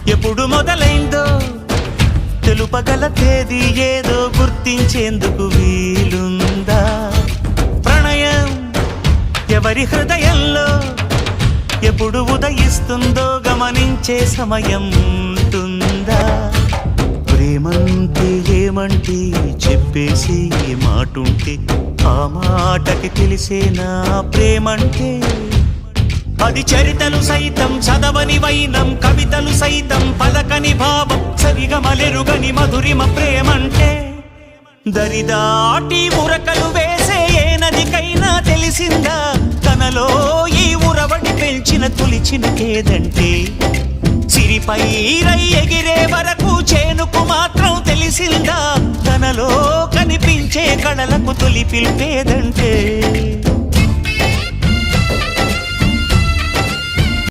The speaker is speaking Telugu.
ఎప్పుడు మొదలైందో తెలుపగల తేదీ ఏదో గుర్తించేందుకు వీలుందా? ప్రణయం ఎవరి హృదయంలో ఎప్పుడు ఉదయిస్తుందో గమనించే సమయం ఉంటుందా? ప్రేమంటే ఏమంటే చెప్పేసి మాటుంటే ఆ మాటకి తెలిసేనా ప్రేమంటే? అది చరితలు సైతం చదవని వైనం, కవితలు సైతం పలకని భావం, సరిగమలెరుగని మధురిమ ప్రేమంటే. దరిదాటి ఉరకలు వేసే ఏ నదికైనా తెలిసిందా తనలో ఈ ఉరవడి పెంచిన తొలిచిన కేదంటే? సిరిపై రై ఎగిరే వరకు చేనుకు మాత్రం తెలిసిందా తనలో కనిపించే కళలకు తొలి పిలిపేదంటే?